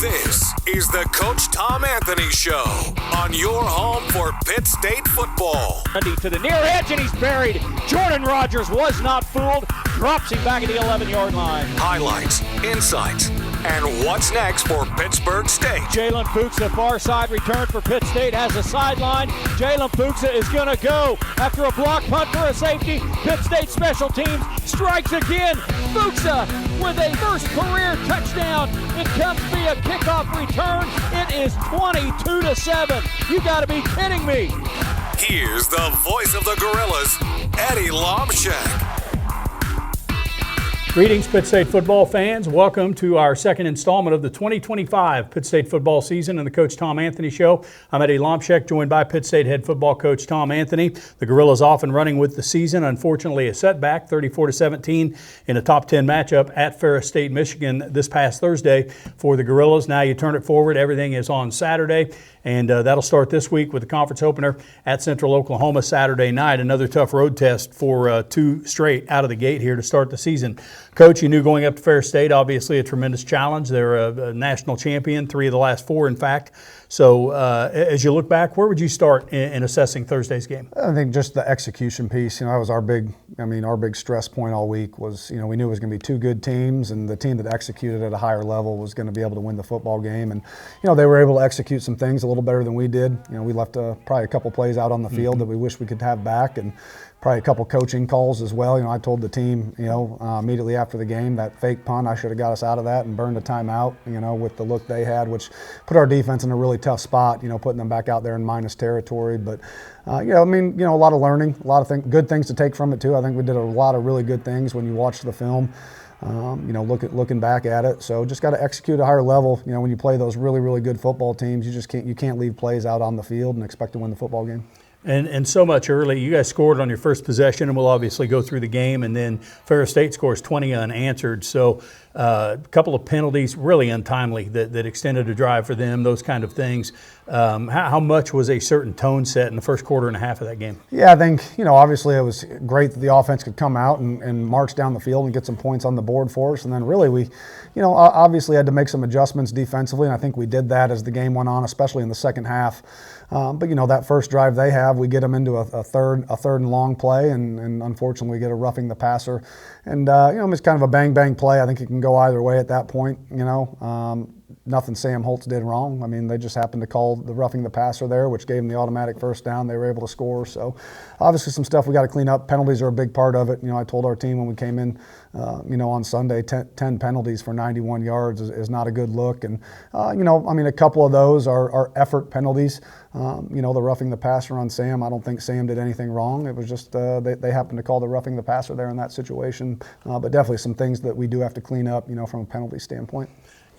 This is the Coach Tom Anthony Show on your home for Pitt State football. To the near edge, and he's buried. Jordan Rogers was not fooled. Drops him back at the 11-yard line. Highlights, insights, and what's next for Pittsburgh State. Jalen Fuchsa, far side return for Pitt State, has a sideline. Jalen Fuchsa is going to go after a block punt for a safety. Pitt State special teams strikes again. Fuchsa with a first career touchdown. It comes via kickoff return. It is 22-7. You got to be kidding me. Here's the voice of the Gorillas, Eddie Lomshek. Greetings, Pitt State football fans. Welcome to our second installment of the 2025 Pitt State football season and the Coach Tom Anthony Show. I'm Eddie Lomshek, joined by Pitt State head football coach Tom Anthony. The Gorillas off and running with the season. Unfortunately, a setback, 34-17 in a top 10 matchup at Ferris State, Michigan this past Thursday for the Gorillas. Now you turn it forward. Everything is on Saturday, and that'll start this week with the conference opener at Central Oklahoma Saturday night. Another tough road test for two straight out of the gate here to start the season. Coach, you knew going up to Ferris State, obviously a tremendous challenge. They're a national champion, 3 of the last 4, in fact. So as you look back, where would you start in assessing Thursday's game? I think just the execution piece. That was our big stress point all week was, we knew it was going to be 2 good teams, and the team that executed at a higher level was going to be able to win the football game. And, they were able to execute some things a little better than we did. We left probably a couple plays out on the field that we wish we could have back, and probably a couple coaching calls as well. I told the team, immediately after the game, that fake punt, I should have got us out of that and burned a timeout, with the look they had, which put our defense in a really tough spot, putting them back out there in minus territory. But, a lot of learning, a lot of good things to take from it too. I think we did a lot of really good things when you watch the film. Looking back at it. So just got to execute at a higher level. When you play those really, really good football teams, you can't leave plays out on the field and expect to win the football game. And so much early. You guys scored on your first possession, and we'll obviously go through the game. And then Ferris State scores 20 unanswered. So a couple of penalties, really untimely, that extended a drive for them, those kind of things. How much was a certain tone set in the first quarter and a half of that game? Yeah, I think, obviously it was great that the offense could come out and march down the field and get some points on the board for us. And then really we, obviously had to make some adjustments defensively, and I think we did that as the game went on, especially in the second half. But that first drive they have, we get them into a third and long play, and unfortunately we get a roughing the passer. And, it's kind of a bang-bang play. I think it can go either way at that point, Nothing Sam Holtz did wrong. They just happened to call the roughing the passer there, which gave them the automatic first down. They were able to score. So obviously some stuff we got to clean up. Penalties are a big part of it. I told our team when we came in, on Sunday, 10 penalties for 91 yards is not a good look. And, a couple of those are effort penalties. The roughing the passer on Sam, I don't think Sam did anything wrong. It was just they happened to call the roughing the passer there in that situation. But definitely some things that we do have to clean up, from a penalty standpoint.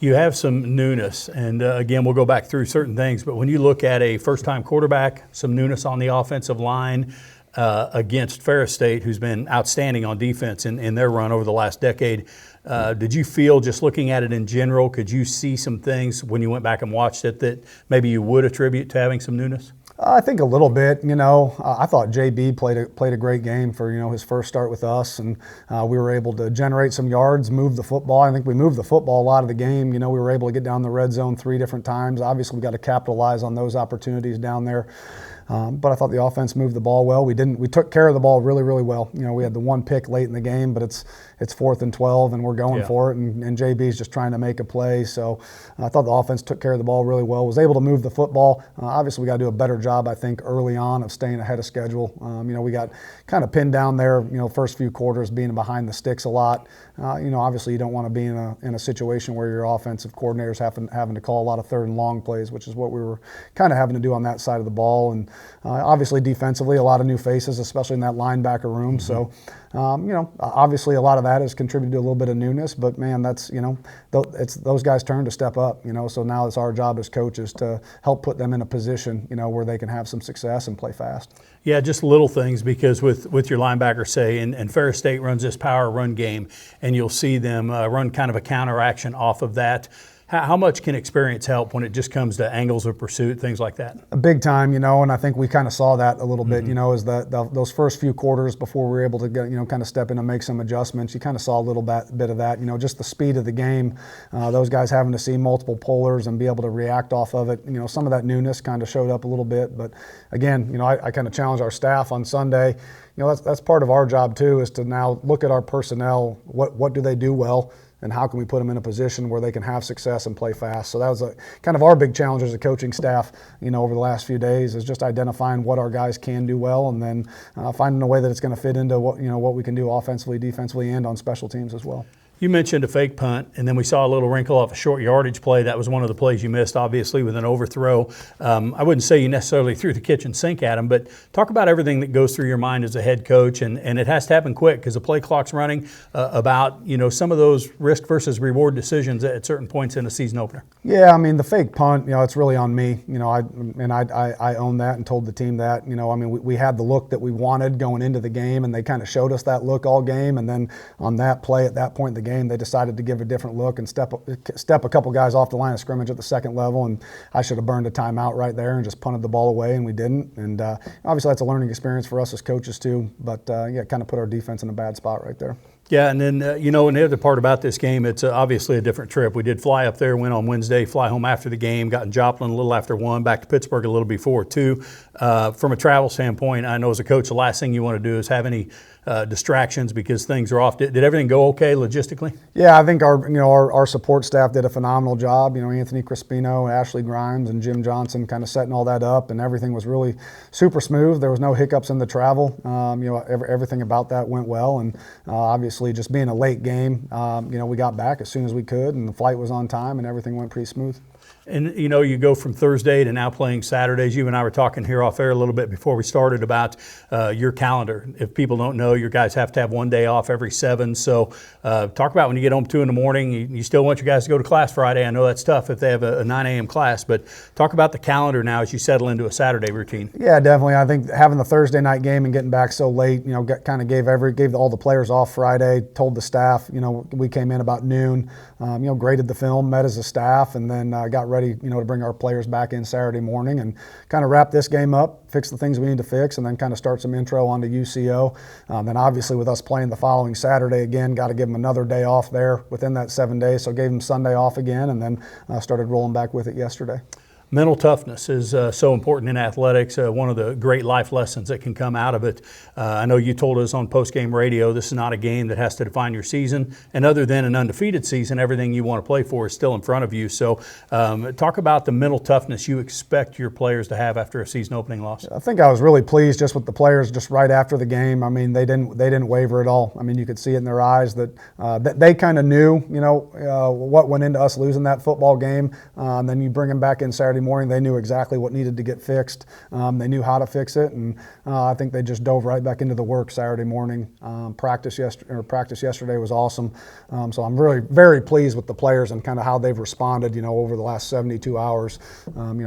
You have some newness, and again, we'll go back through certain things, but when you look at a first-time quarterback, some newness on the offensive line against Ferris State, who's been outstanding on defense in their run over the last decade, did you feel, just looking at it in general, could you see some things when you went back and watched it that maybe you would attribute to having some newness? I think a little bit. I thought JB played a great game for his first start with us, and we were able to generate some yards, move the football. I think we moved the football a lot of the game. We were able to get down the red zone 3 different times. Obviously, we got to capitalize on those opportunities down there. But I thought the offense moved the ball well. We took care of the ball really, really well. We had the 1 pick late in the game, but it's 4th and 12, and we're going for it. And JB's just trying to make a play. So I thought the offense took care of the ball really well. Was able to move the football. Obviously, we got to do a better job, I think, early on of staying ahead of schedule. We got kind of pinned down there. First few quarters being behind the sticks a lot. Obviously, you don't want to be in a situation where your offensive coordinator's having to call a lot of 3rd and long plays, which is what we were kind of having to do on that side of the ball. And obviously, defensively, a lot of new faces, especially in that linebacker room. So, obviously, a lot of that has contributed to a little bit of newness. But man, that's it's those guys' turn to step up. So now it's our job as coaches to help put them in a position, where they can have some success and play fast. Yeah, just little things, because with your linebacker, say, and Ferris State runs this power run game, and you'll see them run kind of a counteraction off of that. How much can experience help when it just comes to angles of pursuit, things like that? A big time, and I think we kind of saw that a little bit, as those first few quarters before we were able to get, kind of step in and make some adjustments. You kind of saw a little bit of that, just the speed of the game, those guys having to see multiple pullers and be able to react off of it. Some of that newness kind of showed up a little bit, but again, I kind of challenged our staff on Sunday. That's part of our job too, is to now look at our personnel. What do they do well, and how can we put them in a position where they can have success and play fast? So that was kind of our big challenge as a coaching staff, over the last few days, is just identifying what our guys can do well, and then finding a way that it's going to fit into what we can do offensively, defensively, and on special teams as well. You mentioned a fake punt, and then we saw a little wrinkle off a short yardage play. That was one of the plays you missed, obviously, with an overthrow. I wouldn't say you necessarily threw the kitchen sink at him, but talk about everything that goes through your mind as a head coach, and it has to happen quick because the play clock's running, about some of those risk versus reward decisions at certain points in a season opener. Yeah, the fake punt, it's really on me. I own that and told the team that. We had the look that we wanted going into the game, and they kind of showed us that look all game, and then on that play at that point in the game, they decided to give a different look and step a couple guys off the line of scrimmage at the second level, and I should have burned a timeout right there and just punted the ball away, and we didn't. And obviously that's a learning experience for us as coaches too, but kind of put our defense in a bad spot right there. Yeah, and then, and the other part about this game, it's obviously a different trip. We did fly up there, went on Wednesday, fly home after the game, got in Joplin a little after 1, back to Pittsburgh a little before 2. From a travel standpoint, I know as a coach, the last thing you want to do is have any distractions because things are off. Did everything go okay logistically? Yeah, I think our support staff did a phenomenal job. Anthony Crispino, Ashley Grimes, and Jim Johnson kind of setting all that up, and everything was really super smooth. There was no hiccups in the travel. Everything about that went well, and obviously just being a late game, we got back as soon as we could, and the flight was on time, and everything went pretty smooth. And, you go from Thursday to now playing Saturdays. You and I were talking here off air a little bit before we started about your calendar. If people don't know, your guys have to have one day off every 7. So talk about when you get home 2 in the morning, you still want your guys to go to class Friday. I know that's tough if they have a 9 a.m. class, but talk about the calendar now as you settle into a Saturday routine. Yeah, definitely. I think having the Thursday night game and getting back so late, kind of gave all the players off Friday, told the staff, we came in about noon, graded the film, met as a staff, and then got ready, to bring our players back in Saturday morning and kind of wrap this game up, fix the things we need to fix, and then kind of start some intro onto UCO. Then obviously with us playing the following Saturday again, got to give them another day off there within that 7 days. So gave them Sunday off again, and then started rolling back with it yesterday. Mental toughness is so important in athletics, one of the great life lessons that can come out of it. I know you told us on post-game radio this is not a game that has to define your season, and other than an undefeated season, everything you want to play for is still in front of you. So talk about the mental toughness you expect your players to have after a season opening loss. I think I was really pleased just with the players just right after the game. They didn't waver at all. You could see it in their eyes that they kind of knew, what went into us losing that football game. And then you bring them back in Saturday morning, they knew exactly what needed to get fixed. They knew how to fix it, and I think they just dove right back into the work Saturday morning. Practice yesterday was awesome. So I'm really very pleased with the players and kind of how they've responded, over the last 72 hours,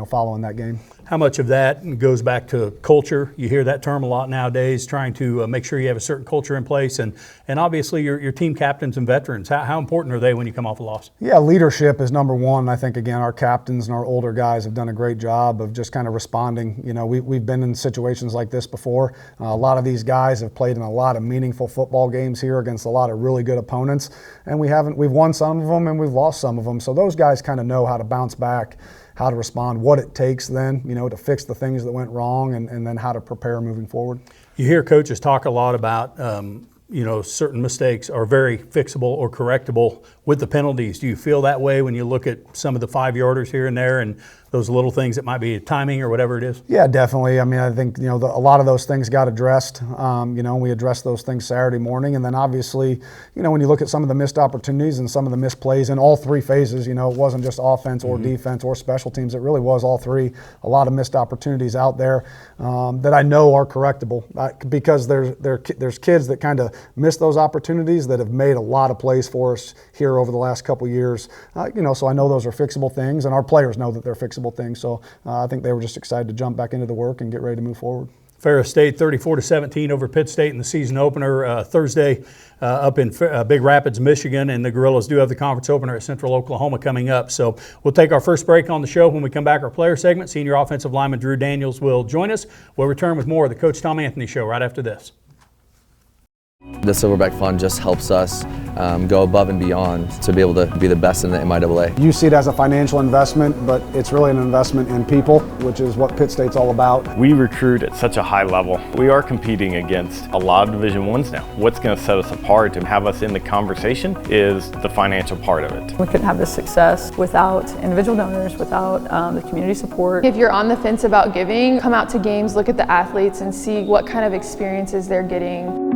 following that game. How much of that goes back to culture? You hear that term a lot nowadays, trying to make sure you have a certain culture in place, and obviously your team captains and veterans. How important are they when you come off a loss? Yeah, leadership is number one. I think, again, our captains and our older guys have done a great job of just kind of responding. We've been in situations like this before. A lot of these guys have played in a lot of meaningful football games here against a lot of really good opponents, and we've won some of them and we've lost some of them. So those guys kind of know how to bounce back, how to respond, what it takes then, to fix the things that went wrong, and then how to prepare moving forward. You hear coaches talk a lot about, certain mistakes are very fixable or correctable with the penalties. Do you feel that way when you look at some of the 5-yarders here and there and those little things that might be timing or whatever it is? Yeah, definitely. I think, a lot of those things got addressed. We addressed those things Saturday morning. And then obviously, when you look at some of the missed opportunities and some of the missed plays in all 3 phases, it wasn't just offense or defense or special teams. It really was all 3. A lot of missed opportunities out there that I know are correctable because there's kids that kind of miss those opportunities that have made a lot of plays for us here over the last couple years. So I know those are fixable things, and our players know that they're fixable things. So I think they were just excited to jump back into the work and get ready to move forward. Ferris State 34-17 over Pitt State in the season opener Thursday up in Big Rapids, Michigan, and the Gorillas do have the conference opener at Central Oklahoma coming up. So we'll take our first break on the show. When we come back, our player segment, senior offensive lineman Drew Daniels will join us. We'll return with more of the Coach Tom Anthony Show right after this. The Silverback Fund just helps us go above and beyond to be able to be the best in the MIAA. You see it as a financial investment, but it's really an investment in people, which is what Pitt State's all about. We recruit at such a high level. We are competing against a lot of Division I's now. What's going to set us apart and have us in the conversation is the financial part of it. We couldn't have this success without individual donors, without the community support. If you're on the fence about giving, come out to games, look at the athletes and see what kind of experiences they're getting.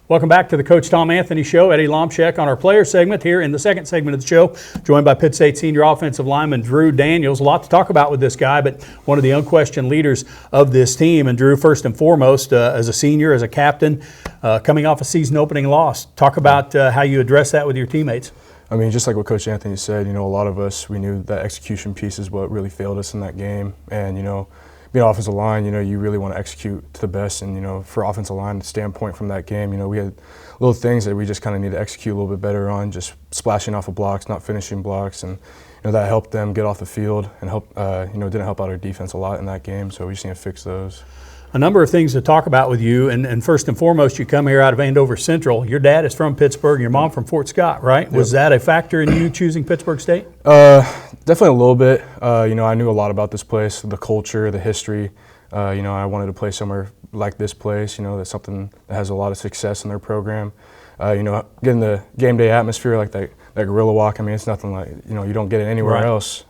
Welcome back to the Coach Tom Anthony Show. Eddie Lomshek on our player segment here in the second segment of the show, joined by Pitt State senior offensive lineman Drew Daniels. A lot to talk about with this guy, but one of the unquestioned leaders of this team. And Drew, first and foremost, as a senior, as a captain, coming off a season opening loss, talk about how you address that with your teammates. I mean, just like what Coach Anthony said, a lot of us, we knew that execution piece is what really failed us in that game. And, being offensive line, you really want to execute to the best. And, for offensive line standpoint from that game, we had little things that we just kind of need to execute a little bit better on, just splashing off of blocks, not finishing blocks. And, that helped them get off the field and didn't help out our defense a lot in that game. So we just need to fix those. A number of things to talk about with you, and first and foremost, you come here out of Andover Central. Your dad is from Pittsburgh, and your mom from Fort Scott, right? Yep. Was that a factor in you choosing Pittsburgh State? Definitely a little bit. I knew a lot about this place, the culture, the history. I wanted to play somewhere like this place, that's something that has a lot of success in their program. Getting the game day atmosphere like that Gorilla Walk, I mean, it's nothing like, you don't get it anywhere right. else.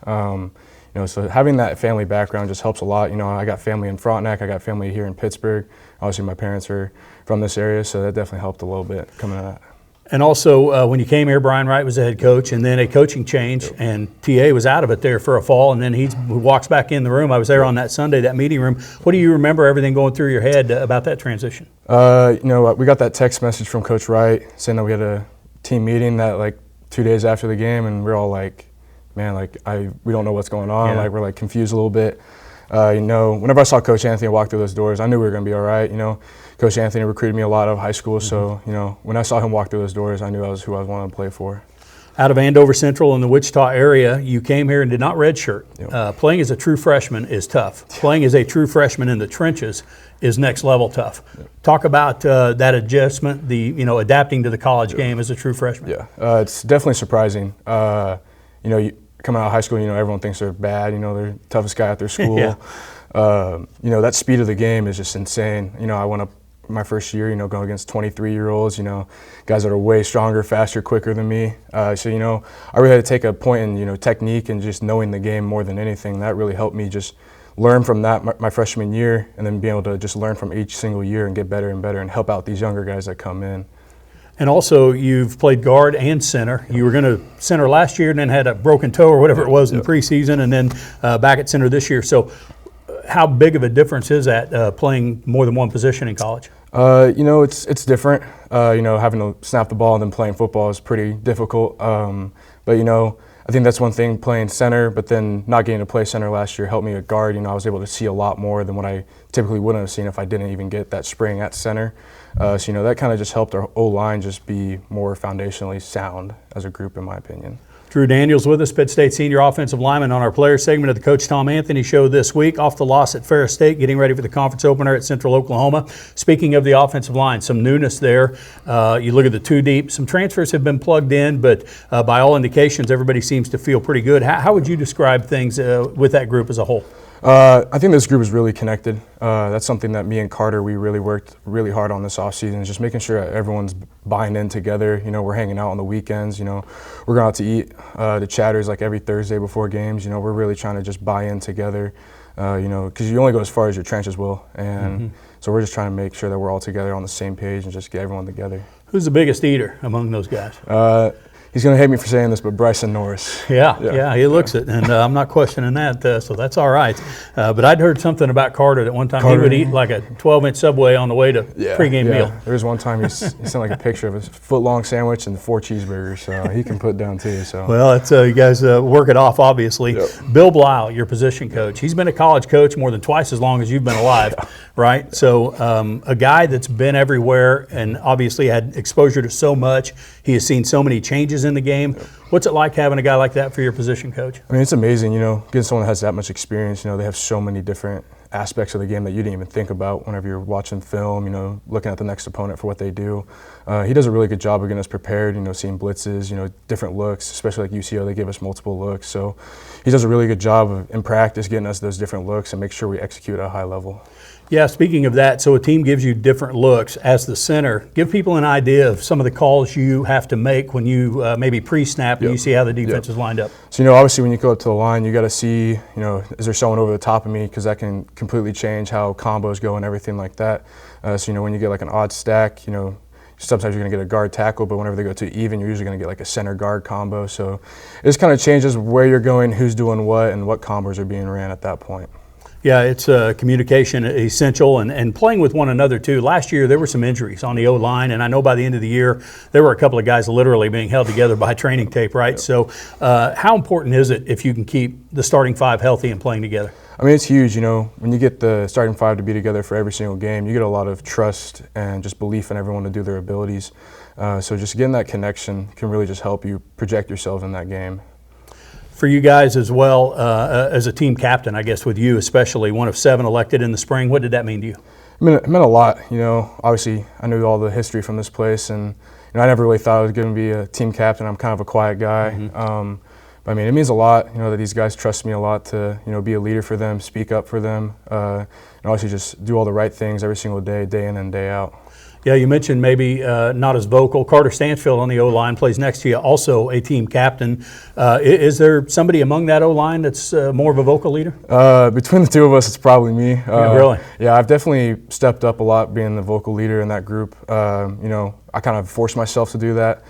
So having that family background just helps a lot. I got family in Frontenac, I got family here in Pittsburgh. Obviously, my parents are from this area, so that definitely helped a little bit coming out of that. And also, when you came here, Brian Wright was the head coach, and then a coaching change, yep. And TA was out of it there for a fall, and then he walks back in the room. I was there on that Sunday, that meeting room. What do you remember everything going through your head about that transition? We got that text message from Coach Wright saying that we had a team meeting that 2 days after the game, and we're all like, man, we don't know what's going on. Yeah. We're confused a little bit. Whenever I saw Coach Anthony walk through those doors, I knew we were going to be all right. Coach Anthony recruited me a lot out of high school, so when I saw him walk through those doors, I knew I was who I wanted to play for. Out of Andover Central in the Wichita area, you came here and did not redshirt. Yep. Playing as a true freshman is tough. Playing as a true freshman in the trenches is next level tough. Yep. Talk about that adjustment, adapting to the college game as a true freshman. Yeah, it's definitely surprising. Coming out of high school, everyone thinks they're bad. They're the toughest guy at their school. Yeah. That speed of the game is just insane. I went up my first year, going against 23-year-olds, guys that are way stronger, faster, quicker than me. I really had to take a point in, technique and just knowing the game more than anything. That really helped me just learn from that my freshman year, and then be able to just learn from each single year and get better and better and help out these younger guys that come in. And also, you've played guard and center. You were going to center last year and then had a broken toe or whatever it was in the preseason, and then back at center this year. So how big of a difference is that playing more than one position in college? It's different. Having to snap the ball and then playing football is pretty difficult. But I think that's one thing, playing center, but then not getting to play center last year helped me at guard. I was able to see a lot more than what I typically wouldn't have seen if I didn't even get that spring at center. That kind of just helped our O-line just be more foundationally sound as a group, in my opinion. Drew Daniels with us, Pitt State senior offensive lineman, on our player segment of the Coach Tom Anthony Show this week. Off the loss at Ferris State, getting ready for the conference opener at Central Oklahoma. Speaking of the offensive line, some newness there. You look at the two deep. Some transfers have been plugged in, but by all indications, everybody seems to feel pretty good. How would you describe things with that group as a whole? I think this group is really connected. That's something that me and Carter, we really worked really hard on this offseason, is just making sure that everyone's buying in together. We're hanging out on the weekends. We're going out to eat the chatters every Thursday before games. We're really trying to just buy in together, because you only go as far as your trenches will. And so we're just trying to make sure that we're all together on the same page and just get everyone together. Who's the biggest eater among those guys? He's going to hate me for saying this, but Bryson Norris. Yeah, he looks it, and I'm not questioning that, so that's all right. But I'd heard something about Carter that one time he would eat like a 12-inch Subway on the way to pregame meal. There was one time he sent like a picture of a foot-long sandwich and 4 cheeseburgers, so he can put down too. So. Well, it's, you guys work it off, obviously. Yep. Bill Blau, your position coach, he's been a college coach more than twice as long as you've been alive, right? So a guy that's been everywhere and obviously had exposure to so much. He has seen so many changes in the game. Yep. What's it like having a guy like that for your position coach? I mean, it's amazing, getting someone that has that much experience. They have so many different aspects of the game that you didn't even think about whenever you're watching film, looking at the next opponent for what they do. He does a really good job of getting us prepared, seeing blitzes, different looks, especially like UCO, they give us multiple looks. So he does a really good job of, in practice, getting us those different looks and make sure we execute at a high level. Yeah, speaking of that, so a team gives you different looks as the center. Give people an idea of some of the calls you have to make when you maybe pre-snap and you see how the defense is lined up. So, obviously when you go up to the line, you got to see, is there someone over the top of me? Because that can completely change how combos go and everything like that. So, when you get like an odd stack, sometimes you're going to get a guard tackle, but whenever they go to even, you're usually going to get like a center guard combo. So it just kind of changes where you're going, who's doing what, and what combos are being ran at that point. Yeah, it's communication essential and playing with one another too. Last year there were some injuries on the O-line, and I know by the end of the year there were a couple of guys literally being held together by training tape, right? Yep. So how important is it if you can keep the starting 5 healthy and playing together? I mean, it's huge, when you get the starting 5 to be together for every single game, you get a lot of trust and just belief in everyone to do their abilities. So just getting that connection can really just help you project yourself in that game. For you guys as well, as a team captain, I guess with you especially, one of 7 elected in the spring, what did that mean to you? It meant a lot, obviously I knew all the history from this place, and I never really thought I was going to be a team captain. I'm kind of a quiet guy. Mm-hmm. But I mean, it means a lot, that these guys trust me a lot to, be a leader for them, speak up for them, and obviously just do all the right things every single day, day in and day out. Yeah, you mentioned maybe not as vocal. Carter Stansfield on the O-line plays next to you, also a team captain. Is there somebody among that O-line that's more of a vocal leader? Between the two of us, it's probably me. Yeah, really? Yeah, I've definitely stepped up a lot being the vocal leader in that group. I kind of forced myself to do that,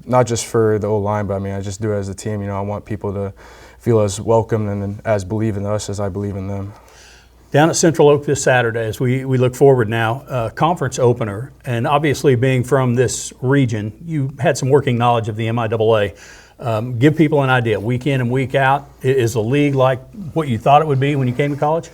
not just for the O-line, but I mean, I just do it as a team. I want people to feel as welcome and as believe in us as I believe in them. Down at Central Oak this Saturday, as we look forward now, conference opener, and obviously being from this region, you had some working knowledge of the MIAA. Give people an idea, week in and week out, is the league like what you thought it would be when you came to college?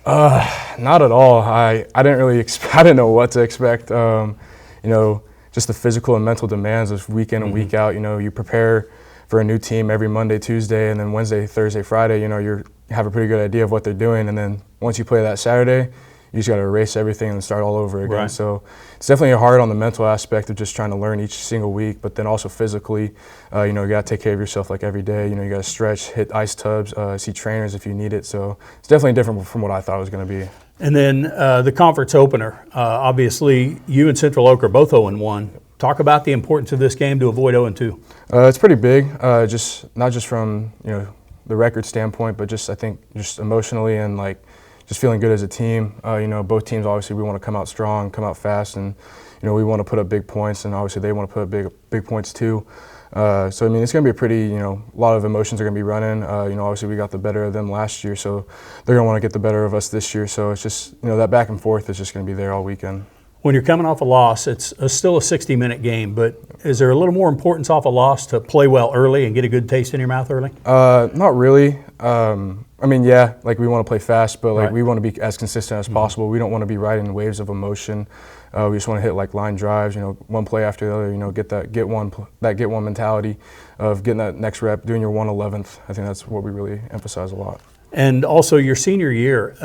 Not at all. I didn't really I didn't know what to expect. Just the physical and mental demands of week in and week out. You prepare for a new team every Monday, Tuesday, and then Wednesday, Thursday, Friday, you have a pretty good idea of what they're doing, and then once you play that Saturday, you just got to erase everything and start all over again. Right. So it's definitely hard on the mental aspect of just trying to learn each single week, but then also physically, you got to take care of yourself like every day. You got to stretch, hit ice tubs, see trainers if you need it. So it's definitely different from what I thought it was going to be. And then the conference opener, obviously you and Central Oak are both 0-1. Talk about the importance of this game to avoid 0-2. It's pretty big, just not just from the record standpoint, but just I think just emotionally and just feeling good as a team. Both teams obviously we want to come out strong, come out fast, and we want to put up big points, and obviously they want to put up big points too. So I mean, it's going to be a pretty a lot of emotions are going to be running. Obviously we got the better of them last year, so they're going to want to get the better of us this year. So it's just that back and forth is just going to be there all weekend. When you're coming off a loss, it's still a 60-minute game, but is there a little more importance off a loss to play well early and get a good taste in your mouth early? Not really. I mean, yeah, we want to play fast, but we want to be as consistent as possible. We don't want to be riding waves of emotion. We just want to hit line drives, one play after the other, get that get one mentality of getting that next rep, doing your 1/11th. I think that's what we really emphasize a lot. And also your senior year,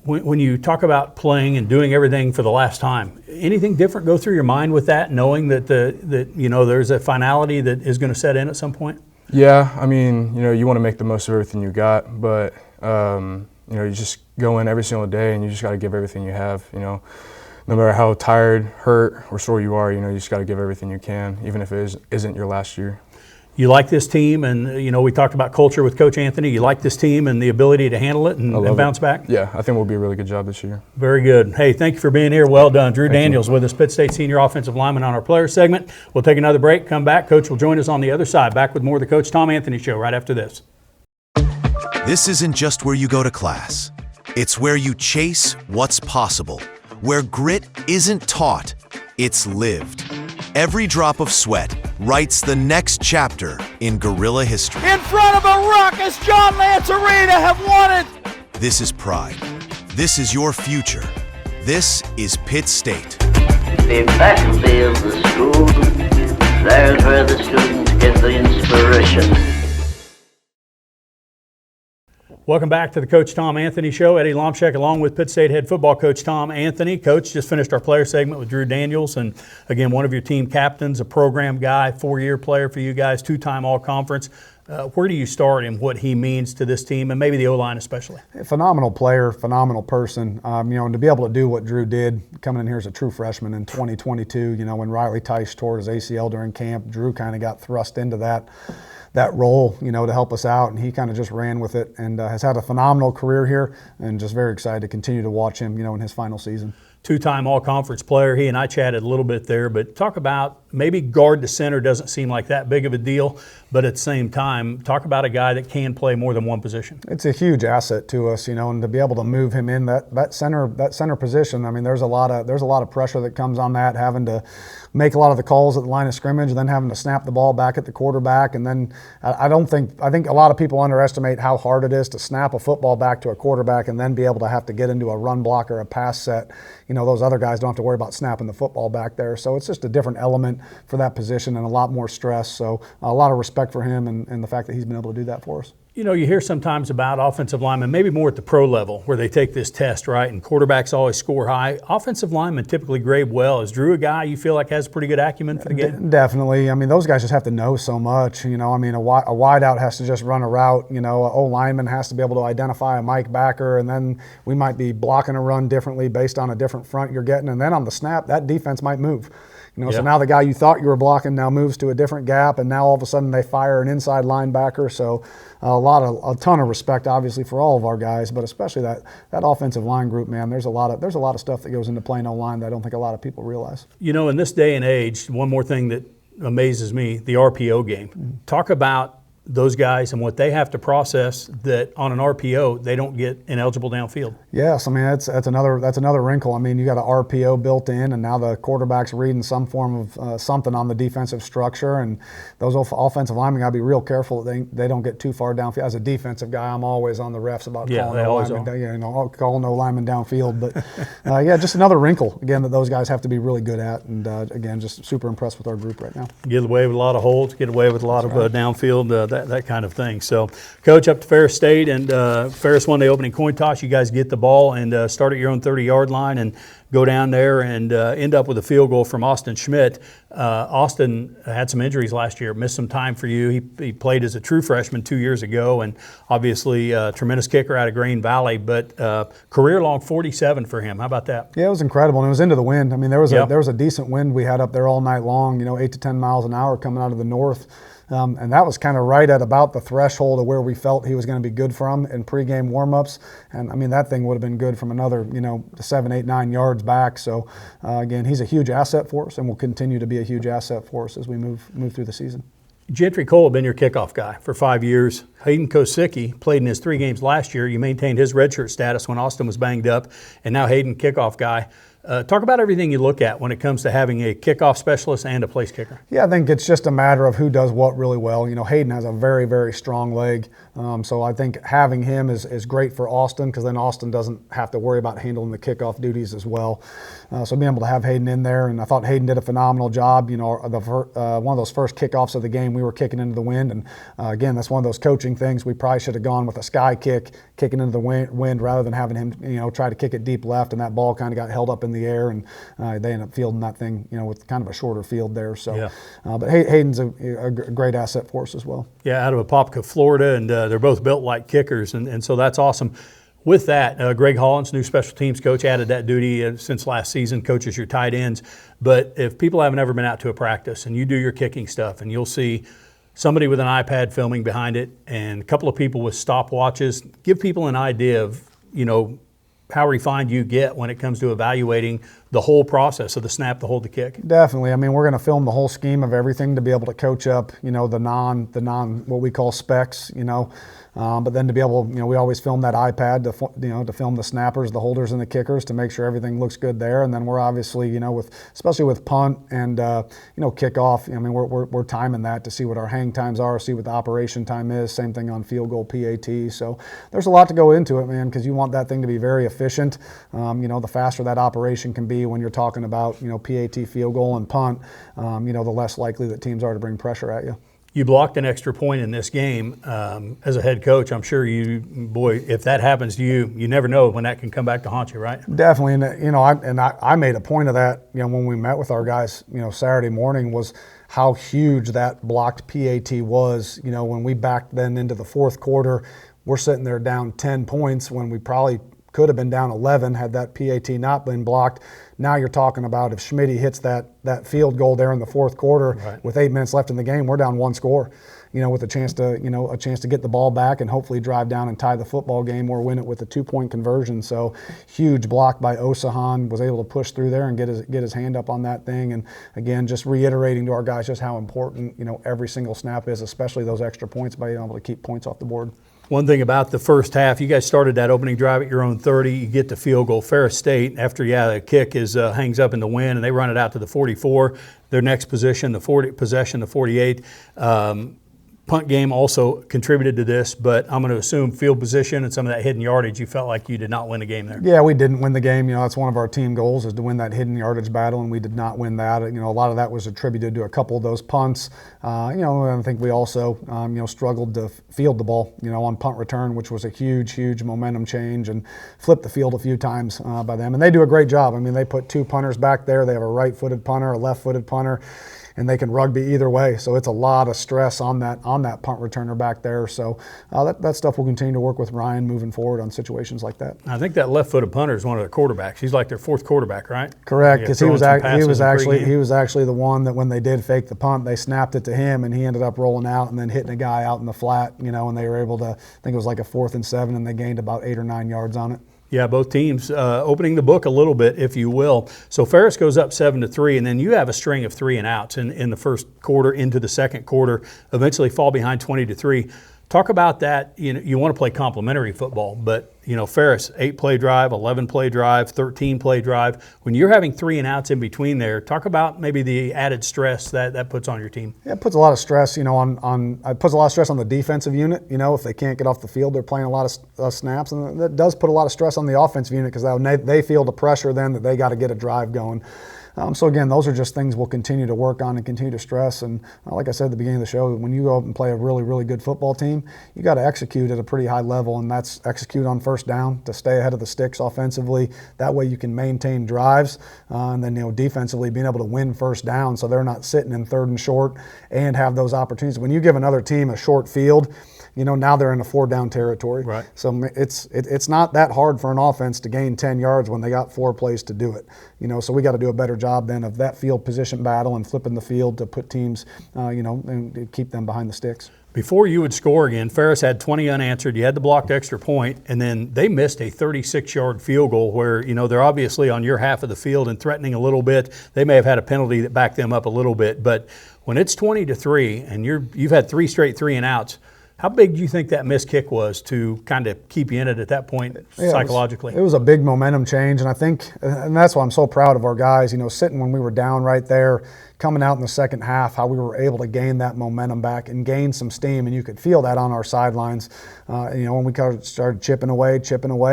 when you talk about playing and doing everything for the last time, anything different go through your mind with that, knowing that there's a finality that is going to set in at some point? Yeah, I mean, you want to make the most of everything you got, but you just go in every single day and you just got to give everything you have. No matter how tired, hurt, or sore you are, you just got to give everything you can, even if it isn't your last year. You like this team, and we talked about culture with Coach Anthony. You like this team and the ability to handle it and bounce back? Yeah, I think we'll be a really good job this year. Very good. Hey, thank you for being here. Well done. Drew Daniels with us, Pitt State senior offensive lineman on our player segment. We'll take another break, come back. Coach will join us on the other side. Back with more of the Coach Tom Anthony Show right after this. This isn't just where you go to class. It's where you chase what's possible, where grit isn't taught, it's lived. Every drop of sweat writes the next chapter in Gorilla history. In front of a raucous John Lance Arena have won it. This is pride. This is your future. This is Pitt State. The faculty of the school, there's where the students get the inspiration. Welcome back to the Coach Tom Anthony Show. Eddie Lomshek along with Pitt State head football coach Tom Anthony. Coach, just finished our player segment with Drew Daniels, and again, one of your team captains, a program guy, 4-year player for you guys, 2-time All-Conference. Where do you start and what he means to this team and maybe the O-line especially? A phenomenal player, phenomenal person. And to be able to do what Drew did, coming in here as a true freshman in 2022, when Riley Tice tore his ACL during camp, Drew kind of got thrust into that role, to help us out, and he kind of just ran with it and has had a phenomenal career here, and just very excited to continue to watch him, in his final season. 2-time All-Conference player. He and I chatted a little bit there, but talk about maybe guard to center doesn't seem like that big of a deal, but at the same time, talk about a guy that can play more than one position. It's a huge asset to us, and to be able to move him in that center position. I mean, there's a lot of pressure that comes on that, having to make a lot of the calls at the line of scrimmage, and then having to snap the ball back at the quarterback. And then I think a lot of people underestimate how hard it is to snap a football back to a quarterback and then be able to have to get into a run block or a pass set. Those other guys don't have to worry about snapping the football back there. So it's just a different element for that position and a lot more stress. So a lot of respect for him and the fact that he's been able to do that for us. You hear sometimes about offensive linemen, maybe more at the pro level, where they take this test, right? And quarterbacks always score high. Offensive linemen typically grade well. Is Drew a guy you feel like has pretty good acumen for the game? Definitely. I mean, those guys just have to know so much. A wideout has to just run a route. An O-lineman has to be able to identify a Mike backer, and then we might be blocking a run differently based on a different front you're getting. And then on the snap, that defense might move. So now the guy you thought you were blocking now moves to a different gap, and now all of a sudden they fire an inside linebacker. So a ton of respect, obviously, for all of our guys, but especially that offensive line group, man. There's a lot of stuff that goes into playing O-line that I don't think a lot of people realize. In this day and age, one more thing that amazes me, the RPO game. Mm-hmm. Talk about those guys and what they have to process that on an RPO they don't get ineligible downfield. Yes, I mean that's another wrinkle. I mean, you got an RPO built in, and now the quarterback's reading some form of something on the defensive structure, and those offensive linemen got to be real careful that they don't get too far downfield. As a defensive guy, I'm always on the refs about calling no lineman downfield, but just another wrinkle again that those guys have to be really good at, and again, just super impressed with our group right now. Get away with a lot of holds, get away with a lot of downfield. That kind of thing. So, Coach, up to Ferris State, and Ferris won the opening coin toss. You guys get the ball and start at your own 30-yard line and go down there and end up with a field goal from Austin Schmidt. Austin had some injuries last year, missed some time for you. He played as a true freshman 2 years ago, and obviously a tremendous kicker out of Green Valley, but career-long 47 for him. How about that? Yeah, it was incredible, and it was into the wind. I mean, there was a decent wind we had up there all night long, 8 to 10 miles an hour coming out of the north. And that was kind of right at about the threshold of where we felt he was going to be good from in pregame warmups. And I mean, that thing would have been good from another, 7, 8, 9 yards back. So again, he's a huge asset for us, and will continue to be a huge asset for us as we move through the season. Gentry Cole had been your kickoff guy for 5 years. Hayden Kosicki played in his 3 games last year. You maintained his redshirt status when Austin was banged up, and now Hayden kickoff guy. Talk about everything you look at when it comes to having a kickoff specialist and a place kicker. Yeah, I think it's just a matter of who does what really well. Hayden has a very, very strong leg. So I think having him is great for Austin, because then Austin doesn't have to worry about handling the kickoff duties as well. So being able to have Hayden in there, and I thought Hayden did a phenomenal job. One of those first kickoffs of the game, we were kicking into the wind. And again, that's one of those coaching things. We probably should have gone with a sky kick, kicking into the wind rather than having him, try to kick it deep left, and that ball kind of got held up in the air, and they ended up fielding that thing, with kind of a shorter field there. So, but Hayden's a great asset for us as well. Yeah, out of Apopka, Florida, and they're both built like kickers, and so that's awesome. With that, Greg Hollins, new special teams coach, added that duty since last season, coaches your tight ends. But if people haven't ever been out to a practice and you do your kicking stuff, and you'll see somebody with an iPad filming behind it and a couple of people with stopwatches. Give people an idea of, how refined you get when it comes to evaluating the whole process of the snap, the hold, the kick. Definitely. I mean, we're going to film the whole scheme of everything to be able to coach up, the non what we call specs, but then to be able, we always film that iPad to film the snappers, the holders, and the kickers to make sure everything looks good there. And then we're obviously, especially with punt and kickoff. I mean, we're timing that to see what our hang times are, see what the operation time is. Same thing on field goal, PAT. So there's a lot to go into it, man, because you want that thing to be very efficient. The faster that operation can be when you're talking about PAT, field goal, and punt. The less likely that teams are to bring pressure at you. You blocked an extra point in this game. As a head coach, I'm sure if that happens to you, you never know when that can come back to haunt you, right? Definitely, and I made a point of that, when we met with our guys, Saturday morning, was how huge that blocked PAT was. When we backed then into the fourth quarter, we're sitting there down 10 points when we probably could have been down 11 had that PAT not been blocked. Now you're talking about if Schmitty hits that field goal there in the fourth quarter, right, with 8 minutes left in the game, we're down 1 score. With a chance to get the ball back and hopefully drive down and tie the football game or win it with a 2-point conversion. So huge block by Osahan, was able to push through there and get his hand up on that thing. And again, just reiterating to our guys just how important every single snap is, especially those extra points, by being able to keep points off the board. One thing about the first half, you guys started that opening drive at your own 30. You get the field goal. Ferris State, after the kick hangs up in the wind, and they run it out to the 44. Their next possession, the 48. Punt game also contributed to this, but I'm going to assume field position and some of that hidden yardage, you felt like you did not win the game there. Yeah, we didn't win the game. That's one of our team goals, is to win that hidden yardage battle, and we did not win that. A lot of that was attributed to a couple of those punts. And I think we also, struggled to field the ball, on punt return, which was a huge momentum change, and flipped the field a few times by them. And they do a great job. I mean, they put 2 punters back there. They have a right-footed punter, a left-footed punter, and they can rugby either way. So it's a lot of stress on that punt returner back there. So that stuff will continue to work with Ryan moving forward on situations like that. I think that left-footed punter is one of their quarterbacks. He's like their 4th quarterback, right? Correct, because he was actually the one that when they did fake the punt, they snapped it to him, and he ended up rolling out and then hitting a guy out in the flat. And they were able to, I think it was like a 4th and 7, and they gained about 8 or 9 yards on it. Yeah, both teams opening the book a little bit, if you will. So Ferris goes up 7-3, and then you have a string of 3 and outs in the first quarter into the second quarter, eventually fall behind 20-3. Talk about that. You want to play complementary football, but Ferris, 8-play drive, 11-play drive, 13-play drive. When you're having 3 and outs in between there, talk about maybe the added stress that puts on your team. Yeah, it puts a lot of stress, it puts a lot of stress on the defensive unit. If they can't get off the field, they're playing a lot of snaps, and that does put a lot of stress on the offensive unit, because they feel the pressure then that they got to get a drive going. So again, those are just things we'll continue to work on and continue to stress. And like I said at the beginning of the show, when you go out and play a really, really good football team, you got to execute at a pretty high level, and that's execute on first down to stay ahead of the sticks offensively. That way you can maintain drives, and then defensively being able to win first down so they're not sitting in 3rd and short and have those opportunities. When you give another team a short field, now they're in a 4-down territory. Right. So it's not that hard for an offense to gain 10 yards when they got 4 plays to do it. So we got to do a better job then of that field position battle and flipping the field to put teams, and keep them behind the sticks. Before you would score again, Ferris had 20 unanswered. You had the blocked extra point, and then they missed a 36-yard field goal where, they're obviously on your half of the field and threatening a little bit. They may have had a penalty that backed them up a little bit, but when it's 20-3 and you've had 3 straight 3 and outs, how big do you think that missed kick was to kind of keep you in it at that point psychologically? It was a big momentum change, and I think, and that's why I'm so proud of our guys, sitting when we were down right there, coming out in the second half, how we were able to gain that momentum back and gain some steam, and you could feel that on our sidelines, when we kind of started chipping away,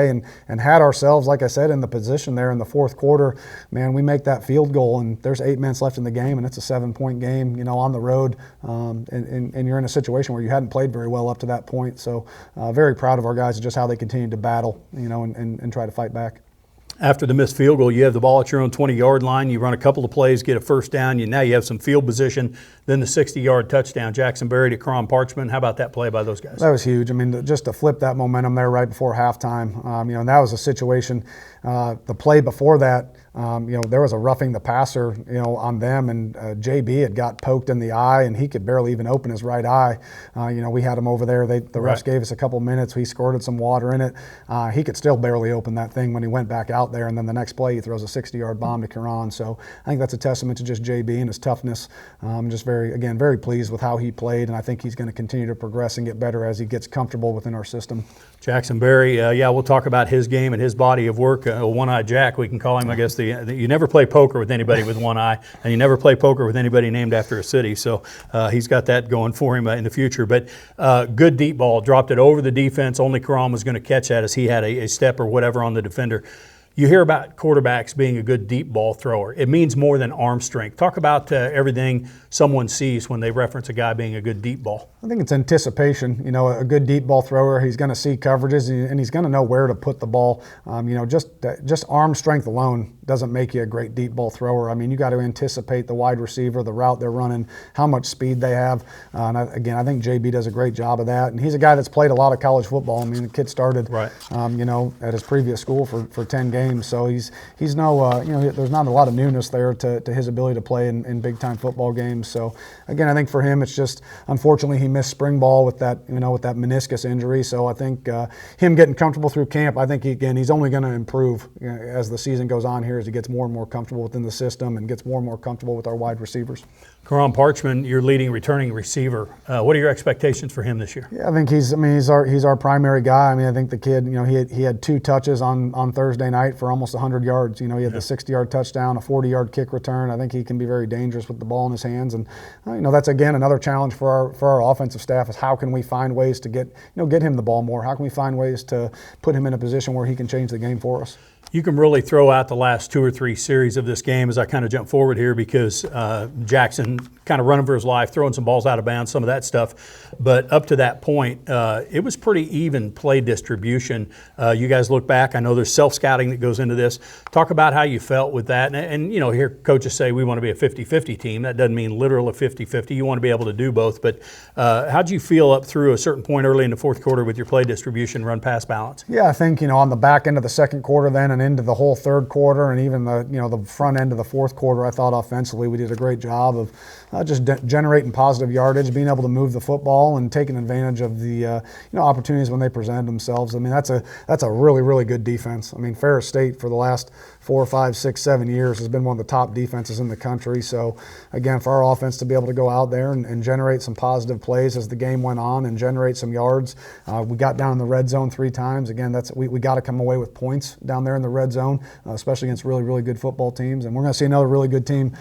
and had ourselves, like I said, in the position there in the fourth quarter. Man, we make that field goal, and there's 8 minutes left in the game, and it's a 7-point game, on the road, and you're in a situation where you hadn't played very well up to that point. So very proud of our guys and just how they continued to battle, and try to fight back. After the missed field goal, you have the ball at your own 20-yard line. You run a couple of plays, get a first down. Now you have some field position. Then the 60-yard touchdown, Jackson Berry to Cron Parchman. How about that play by those guys? That was huge. I mean, just to flip that momentum there right before halftime. And that was a situation. The play before that, there was a roughing the passer, on them, and JB had got poked in the eye, and he could barely even open his right eye. We had him over there. The refs gave us a couple minutes. We squirted some water in it. He could still barely open that thing when he went back out there, and then the next play he throws a 60-yard bomb to Karan. So I think that's a testament to just JB and his toughness. Just very pleased with how he played, and I think he's going to continue to progress and get better as he gets comfortable within our system. Jackson Berry, we'll talk about his game and his body of work. One-Eyed Jack, we can call him, I guess. You never play poker with anybody with one eye, and you never play poker with anybody named after a city. So he's got that going for him in the future. But good deep ball, dropped it over the defense. Only Karan was going to catch that as he had a step or whatever on the defender. You hear about quarterbacks being a good deep ball thrower. It means more than arm strength. Talk about everything someone sees when they reference a guy being a good deep ball. I think it's anticipation. A good deep ball thrower, he's going to see coverages and he's going to know where to put the ball. Just arm strength alone doesn't make you a great deep ball thrower. You got to anticipate the wide receiver, the route they're running, how much speed they have. I think JB does a great job of that. And he's a guy that's played a lot of college football. The kid started, at his previous school for 10 games. So he's there's not a lot of newness there to his ability to play in big time football games. So again, I think for him, it's just unfortunately he missed spring ball with that meniscus injury. So I think him getting comfortable through camp, I think he's only going to improve as the season goes on here, as he gets more and more comfortable within the system and gets more and more comfortable with our wide receivers. Karan Parchman, your leading returning receiver. What are your expectations for him this year? Yeah, I think he's our primary guy. I think the kid, he had 2 touches on Thursday night for almost 100 yards. He had the 60-yard touchdown, a 40-yard kick return. I think he can be very dangerous with the ball in his hands. And that's again another challenge for our offensive staff is how can we find ways to get him the ball more? How can we find ways to put him in a position where he can change the game for us? You can really throw out the last 2 or 3 series of this game as I kind of jump forward here because Jackson kind of running for his life, throwing some balls out of bounds, some of that stuff. But up to that point, it was pretty even play distribution. You guys look back. I know there's self-scouting that goes into this. Talk about how you felt with that. And hear coaches say we want to be a 50-50 team. That doesn't mean literal a 50-50. You want to be able to do both. But how'd you feel up through a certain point early in the fourth quarter with your play distribution, run-pass balance? Yeah, I think, on the back end of the second quarter then and into the whole third quarter and even the front end of the fourth quarter, I thought offensively we did a great job of just generating positive yardage, being able to move the football and taking advantage of the opportunities when they presented themselves. That's a really, really good defense. Ferris State for the last 4, 5, 6, 7 years has been one of the top defenses in the country. So again, for our offense to be able to go out there and generate some positive plays as the game went on and generate some yards. We got down in the red zone 3 times. Again, we got to come away with points down there in the red zone, especially against really, really good football teams. And we're going to see another really good team,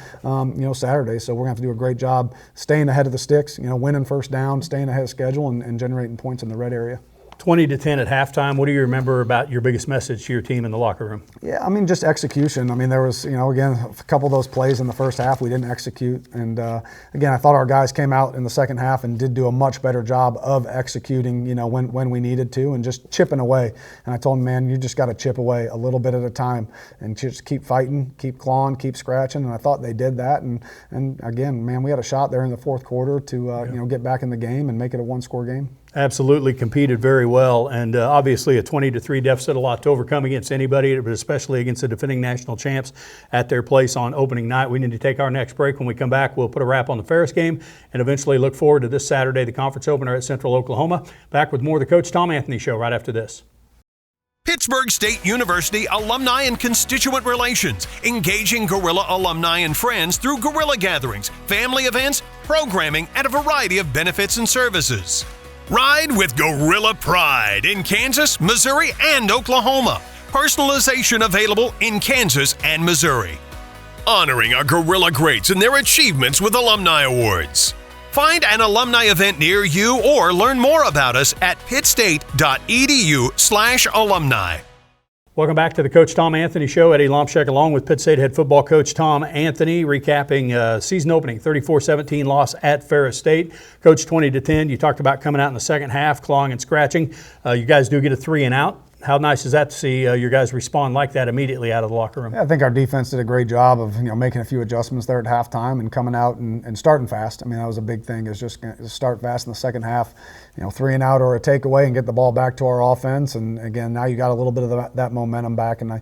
Saturday. So we're going to have to do a great job staying ahead of the sticks, winning first down, staying ahead of schedule, and generating points in the red area. 20-10 at halftime. What do you remember about your biggest message to your team in the locker room? Yeah, just execution. There was, again, a couple of those plays in the first half we didn't execute. And, again, I thought our guys came out in the second half and did do a much better job of executing, when we needed to and just chipping away. And I told them, man, you just got to chip away a little bit at a time and just keep fighting, keep clawing, keep scratching. And I thought they did that. And again, man, we had a shot there in the fourth quarter to, get back in the game and make it a 1-score game. Absolutely competed very well, and obviously a 20-3 deficit, a lot to overcome against anybody, but especially against the defending national champs at their place on opening night. We need to take our next break. When we come back, we'll put a wrap on the Ferris game and eventually look forward to this Saturday, the conference opener at Central Oklahoma. Back with more of the Coach Tom Anthony Show right after this. Pittsburgh State University Alumni and Constituent Relations, engaging Gorilla alumni and friends through Gorilla gatherings, family events, programming, and a variety of benefits and services. Ride with Gorilla Pride in Kansas, Missouri, and Oklahoma. Personalization available in Kansas and Missouri. Honoring our Gorilla greats and their achievements with alumni awards. Find an alumni event near you or learn more about us at pittstate.edu/alumni. Welcome back to the Coach Tom Anthony Show. Eddie Lomshek along with Pitt State head football coach Tom Anthony, recapping season opening 34-17 loss at Ferris State. Coach, 20-10, you talked about coming out in the second half, clawing and scratching. You guys do get a 3 and out. How nice is that to see your guys respond like that immediately out of the locker room? Yeah, I think our defense did a great job of making a few adjustments there at halftime and coming out and starting fast. I mean, that was a big thing, is just start fast in the second half, 3 and out or a takeaway and get the ball back to our offense. And again, now you got a little bit of that momentum back. And I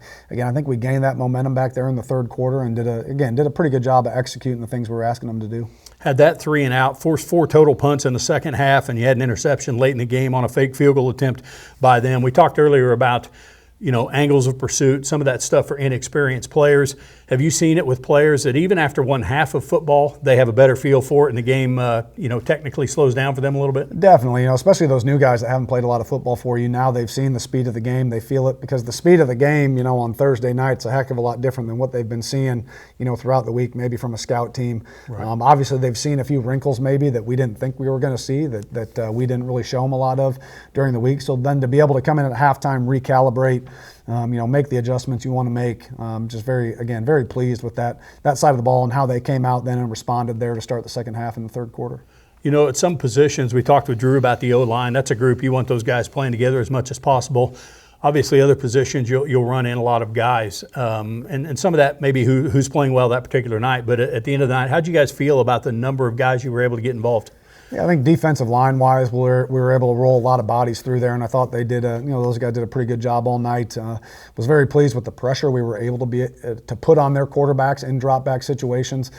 think we gained that momentum back there in the third quarter and did a pretty good job of executing the things we were asking them to do. Had that 3 and out, forced 4 total punts in the second half, and you had an interception late in the game on a fake field goal attempt by them. We talked earlier about, angles of pursuit, some of that stuff for inexperienced players. Have you seen it with players that even after one half of football, they have a better feel for it and the game, technically slows down for them a little bit? Definitely, especially those new guys that haven't played a lot of football for you. Now they've seen the speed of the game. They feel it, because the speed of the game, on Thursday night's a heck of a lot different than what they've been seeing, throughout the week, maybe from a scout team. Right. Obviously, they've seen a few wrinkles maybe that we didn't think we were going to see, that we didn't really show them a lot of during the week. So then to be able to come in at halftime, recalibrate, make the adjustments you want to make. Just very pleased with that side of the ball and how they came out then and responded there to start the second half in the third quarter. At some positions, we talked with Drew about the O-line. That's a group you want those guys playing together as much as possible. Obviously, other positions, you'll run in a lot of guys. And some of that maybe who's playing well that particular night. But at the end of the night, how'd you guys feel about the number of guys you were able to get involved? Yeah, I think defensive line-wise, we were able to roll a lot of bodies through there, and I thought they did. Those guys did a pretty good job all night. Was very pleased with the pressure we were able to put on their quarterbacks in drop-back situations.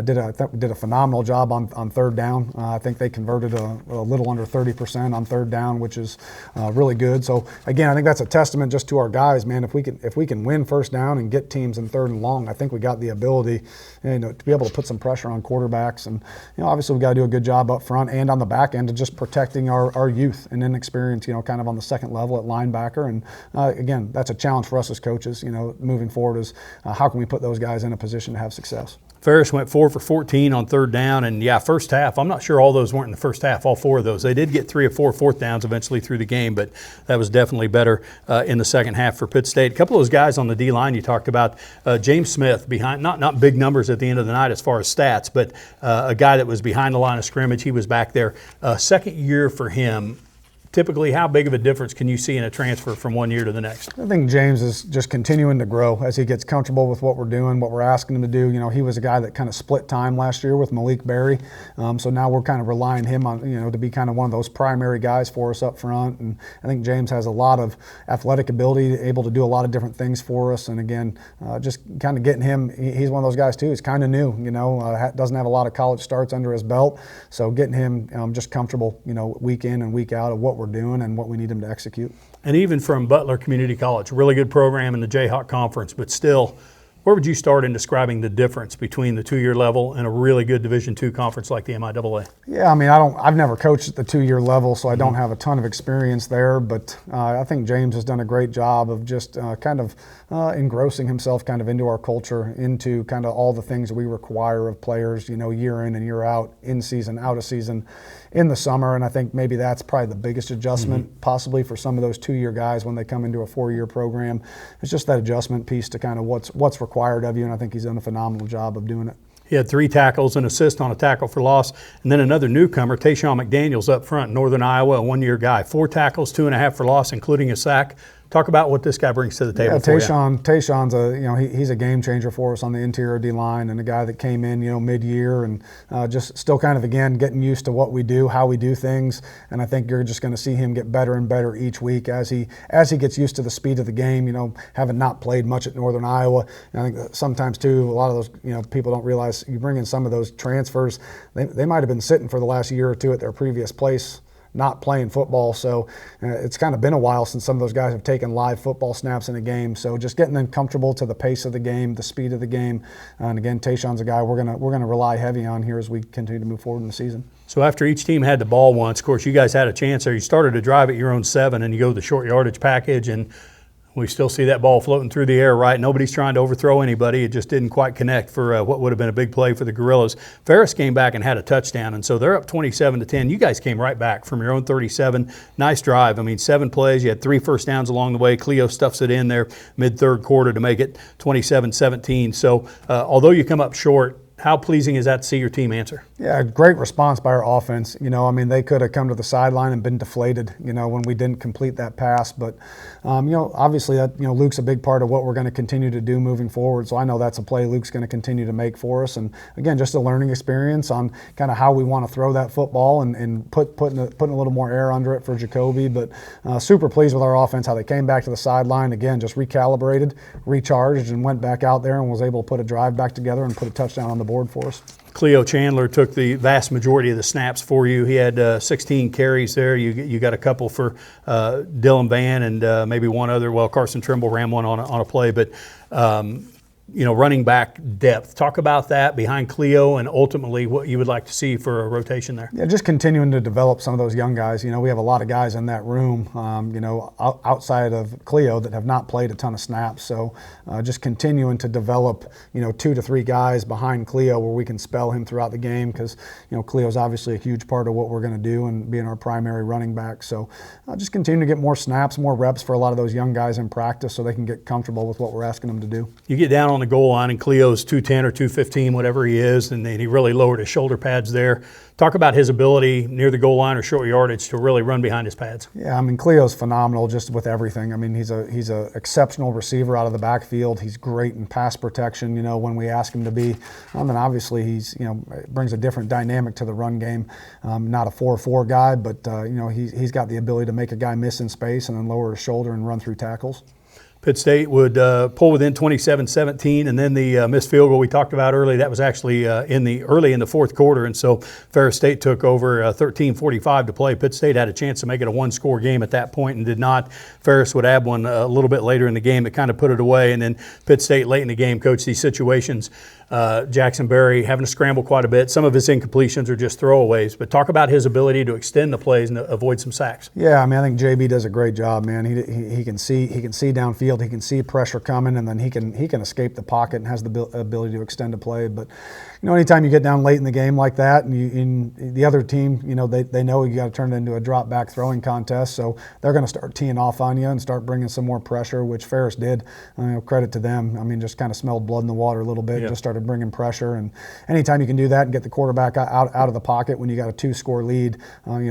Did a phenomenal job on third down. I think they converted a little under 30% on third down, which is really good. So again, I think that's a testament just to our guys, man. If we can win first down and get teams in third and long, I think we got the ability, to be able to put some pressure on quarterbacks. And obviously we got to do a good job up front and on the back end of just protecting our youth and inexperience, kind of on the second level at linebacker. And again, that's a challenge for us as coaches, moving forward, is how can we put those guys in a position to have success. Ferris went 4 for 14 on third down, and first half, I'm not sure all those weren't in the first half, all 4 of those. They did get 3 or 4 fourth downs eventually through the game, but that was definitely better in the second half for Pitt State. A couple of those guys on the D-line you talked about, James Smith behind, not big numbers at the end of the night as far as stats, but a guy that was behind the line of scrimmage. He was back there. Second year for him. Typically, how big of a difference can you see in a transfer from one year to the next? I think James is just continuing to grow as he gets comfortable with what we're doing, what we're asking him to do. He was a guy that kind of split time last year with Malik Berry. So now we're kind of relying him on, to be kind of one of those primary guys for us up front. And I think James has a lot of athletic ability, able to do a lot of different things for us. And again, just kind of getting him, he's one of those guys too. He's kind of new, doesn't have a lot of college starts under his belt. So getting him just comfortable, week in and week out of what we're doing and what we need him to execute. And even from Butler Community College, really good program in the Jayhawk Conference, but still, where would you start in describing the difference between the 2-year level and a really good Division II conference like the MIAA? Yeah, I mean, I've never coached at the 2-year level, so I don't have a ton of experience there, but I think James has done a great job of just kind of engrossing himself kind of into our culture, into kind of all the things we require of players, year in and year out, in season, out of season, in the summer. And I think maybe that's probably the biggest adjustment possibly for some of those 2-year guys when they come into a 4-year program. It's just that adjustment piece to kind of what's required of you, and I think he's done a phenomenal job of doing it. He had 3 tackles, an assist on a tackle for loss, and then another newcomer, Tayshawn McDaniels, up front, Northern Iowa, a 1-year guy. 4 tackles, 2.5 for loss, including a sack. Talk about what this guy brings to the table. Yeah, Tayshawn's he's a game changer for us on the interior D line, and a guy that came in mid-year and just still kind of again getting used to what we do, how we do things, and I think you're just going to see him get better and better each week as he gets used to the speed of the game. Having not played much at Northern Iowa, and I think that sometimes too a lot of those people don't realize you bring in some of those transfers, they might have been sitting for the last year or two at their previous place, not playing football. So it's kind of been a while since some of those guys have taken live football snaps in a game. So just getting them comfortable to the pace of the game, the speed of the game. And again, Tayshawn's a guy we're gonna rely heavy on here as we continue to move forward in the season. So after each team had the ball once, of course, you guys had a chance there. You started to drive at your own 7 and you go to the short yardage package, and we still see that ball floating through the air, right? Nobody's trying to overthrow anybody. It just didn't quite connect for what would have been a big play for the Gorillas. Ferris came back and had a touchdown, and so they're up 27-10. You guys came right back from your own 37. Nice drive. I mean, 7 plays. You had 3 first downs along the way. Cleo stuffs it in there mid-third quarter to make it 27-17. So although you come up short, How pleasing is that to see your team answer? Yeah, great response by our offense. They could have come to the sideline and been deflated, when we didn't complete that pass. But, obviously that, Luke's a big part of what we're going to continue to do moving forward. So I know that's a play Luke's going to continue to make for us. And again, just a learning experience on kind of how we want to throw that football and putting a little more air under it for Jacoby. But super pleased with our offense, how they came back to the sideline. Again, just recalibrated, recharged, and went back out there and was able to put a drive back together and put a touchdown on the board for us. Cleo Chandler took the vast majority of the snaps for you. He had 16 carries there. You got a couple for Dylan Van and maybe one other. Well, Carson Trimble ran one on a play, but running back depth. Talk about that behind Cleo and ultimately what you would like to see for a rotation there. Yeah, just continuing to develop some of those young guys. We have a lot of guys in that room, outside of Cleo that have not played a ton of snaps. So just continuing to develop, 2 to 3 guys behind Cleo where we can spell him throughout the game because, Cleo's obviously a huge part of what we're going to do and being our primary running back. So just continue to get more snaps, more reps for a lot of those young guys in practice so they can get comfortable with what we're asking them to do. You get down on the goal line and Cleo's 210 or 215, whatever he is, and he really lowered his shoulder pads there. Talk about his ability near the goal line or short yardage to really run behind his pads. Yeah, Cleo's phenomenal just with everything. He's a exceptional receiver out of the backfield. He's great in pass protection, when we ask him to be. And obviously he's, brings a different dynamic to the run game. Not a 4-4 guy, but he's got the ability to make a guy miss in space and then lower his shoulder and run through tackles. Pitt State would pull within 27-17, and then the missed field goal we talked about early, that was actually early in the fourth quarter, and so Ferris State took over 13:45 to play. Pitt State had a chance to make it a one-score game at that point and did not. Ferris would add one a little bit later in the game that kind of put it away, and then Pitt State late in the game coached these situations. Jackson Berry having to scramble quite a bit. Some of his incompletions are just throwaways, but talk about his ability to extend the plays and avoid some sacks. Yeah, I think JB does a great job, man. He can see downfield, he can see pressure coming, and then he can escape the pocket and has the ability to extend a play. But anytime you get down late in the game like that, and the other team, they know you got to turn it into a drop back throwing contest, so they're going to start teeing off on you and start bringing some more pressure, which Ferris did. Credit to them. Just kind of smelled blood in the water a little bit. Yeah. Just started bringing pressure, and anytime you can do that and get the quarterback out of the pocket when you got a 2-score lead,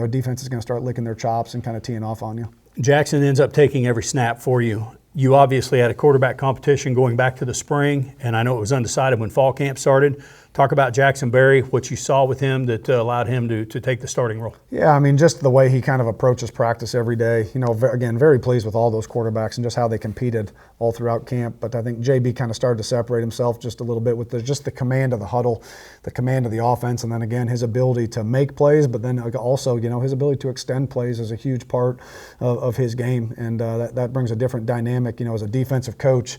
defense is going to start licking their chops and kind of teeing off on you. Jackson ends up taking every snap for you. You obviously had a quarterback competition going back to the spring, and I know it was undecided when fall camp started. Talk about Jackson Berry, what you saw with him that allowed him to take the starting role. Yeah, just the way he kind of approaches practice every day. Again, very pleased with all those quarterbacks and just how they competed all throughout camp. But I think JB kind of started to separate himself just a little bit with just the command of the huddle, the command of the offense, and then again his ability to make plays, but then also his ability to extend plays is a huge part of his game, and that brings a different dynamic. As a defensive coach,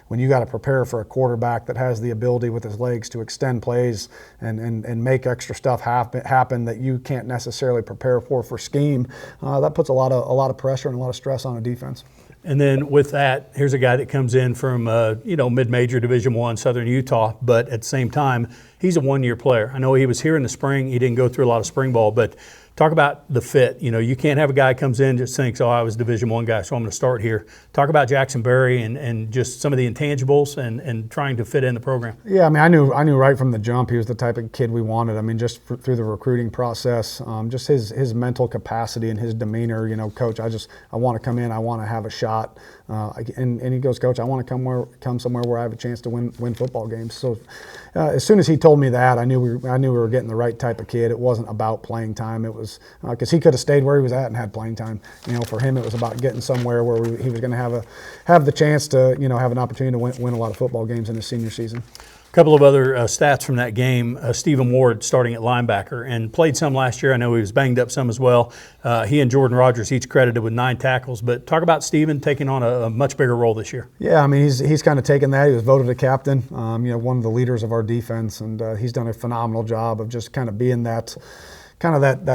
when you got to prepare for a quarterback that has the ability with his legs to extend plays and make extra stuff happen that you can't necessarily prepare for scheme, that puts a lot of pressure and a lot of stress on a defense. And then with that, here's a guy that comes in from mid-major Division I, Southern Utah, but at the same time, he's a one-year player. I know he was here in the spring. He didn't go through a lot of spring ball, but talk about the fit. You can't have a guy comes in just thinks, I was a Division I guy, so I'm going to start here. Talk about Jackson Berry and just some of the intangibles and trying to fit in the program. Yeah, I knew right from the jump he was the type of kid we wanted. just through the recruiting process, just his mental capacity and his demeanor. Coach, I want to come in, I want to have a shot. And he goes, Coach, I want to come somewhere where I have a chance to win football games. So as soon as he told me that, I knew we were getting the right type of kid. It wasn't about playing time. It was because he could have stayed where he was at and had playing time. For him, it was about getting somewhere where he was going to have the chance to have an opportunity to win a lot of football games in his senior season. A couple of other stats from that game. Stephen Ward starting at linebacker and played some last year. I know he was banged up some as well. He and Jordan Rogers each credited with 9 tackles. But talk about Stephen taking on a much bigger role this year. Yeah, he's kind of taken that. He was voted a captain, one of the leaders of our defense, and he's done a phenomenal job of just kind of being that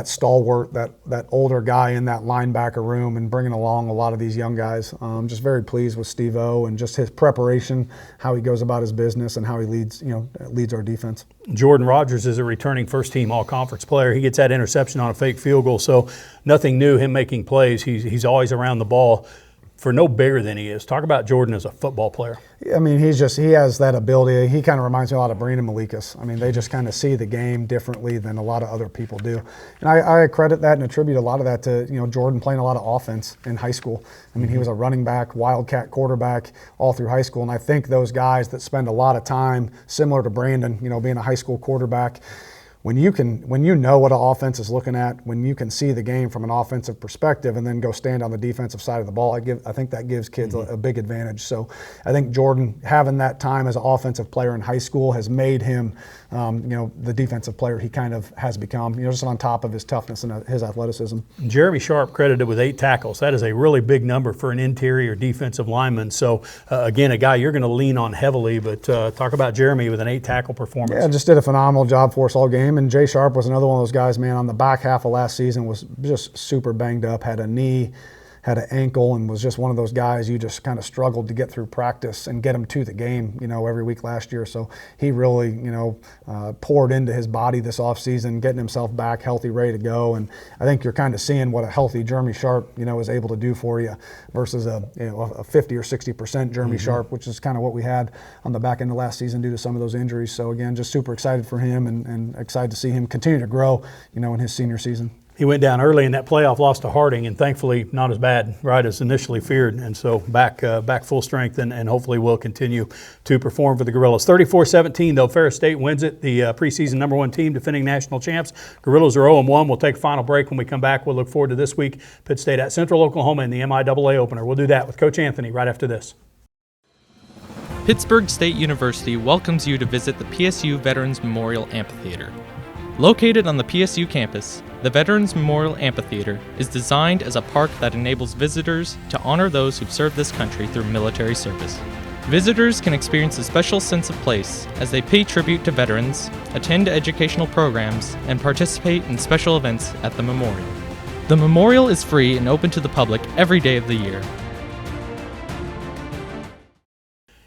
stalwart, that older guy in that linebacker room and bringing along a lot of these young guys. Just very pleased with Steve-O and just his preparation, how he goes about his business and how he leads our defense. Jordan Rogers is a returning first-team all-conference player. He gets that interception on a fake field goal, so nothing new, him making plays. He's always around the ball. for no bigger than he is. Talk about Jordan as a football player. I mean, he has that ability. He kind of reminds me a lot of Brandon Malikas. I mean, they just kind of see the game differently than a lot of other people do. And I credit that and attribute a lot of that to, Jordan playing a lot of offense in high school. I mean, he was a running back, wildcat quarterback all through high school. And I think those guys that spend a lot of time, similar to Brandon, being a high school quarterback, when you know what an offense is looking at, when you can see the game from an offensive perspective and then go stand on the defensive side of the ball, I think that gives kids a big advantage. So I think Jordan having that time as an offensive player in high school has made him, the defensive player he kind of has become, just on top of his toughness and his athleticism. Jeremy Sharp credited with 8 tackles. That is a really big number for an interior defensive lineman. So, again, a guy you're going to lean on heavily, but talk about Jeremy with an 8-tackle performance. Yeah, just did a phenomenal job for us all game. And Jay Sharp was another one of those guys, man, on the back half of last season was just super banged up, had a knee, had an ankle, and was just one of those guys you just kind of struggled to get through practice and get him to the game, every week last year. So he really, poured into his body this offseason, getting himself back healthy, ready to go. And I think you're kind of seeing what a healthy Jeremy Sharp, is able to do for you versus a 50 or 60% Jeremy Sharp, which is kind of what we had on the back end of last season due to some of those injuries. So again, just super excited for him and excited to see him continue to grow, in his senior season. He went down early in that playoff, lost to Harding, and thankfully not as bad, right, as initially feared. And so back full strength and hopefully will continue to perform for the Gorillas. 34-17, though, Ferris State wins it, the preseason #1 team, defending national champs. Gorillas are 0-1. We'll take a final break. When we come back, we'll look forward to this week, Pitt State at Central Oklahoma in the MIAA opener. We'll do that with Coach Anthony right after this. Pittsburgh State University welcomes you to visit the PSU Veterans Memorial Amphitheater. Located on the PSU campus, the Veterans Memorial Amphitheater is designed as a park that enables visitors to honor those who've served this country through military service. Visitors can experience a special sense of place as they pay tribute to veterans, attend educational programs, and participate in special events at the memorial. The memorial is free and open to the public every day of the year.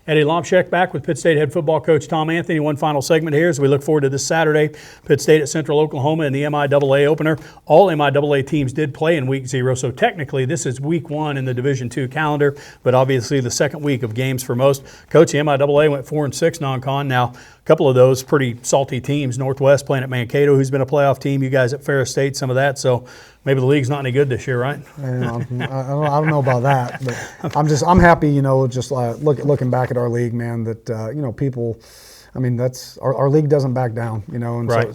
Eddie Lomshek back with Pitt State head football coach Tom Anthony. One final segment here as we look forward to this Saturday. Pitt State at Central Oklahoma in the MIAA opener. All MIAA teams did play in week 0, so technically this is week 1 in the Division II calendar, but obviously the second week of games for most. Coach, the MIAA went 4-6 non-con. Now, a couple of those pretty salty teams. Northwest playing at Mankato, who's been a playoff team. You guys at Ferris State, some of that. So maybe the league's not any good this year, right? I don't know about that, but I'm happy. Just looking back at our league, man. That people. I mean, that's our league doesn't back down, and right.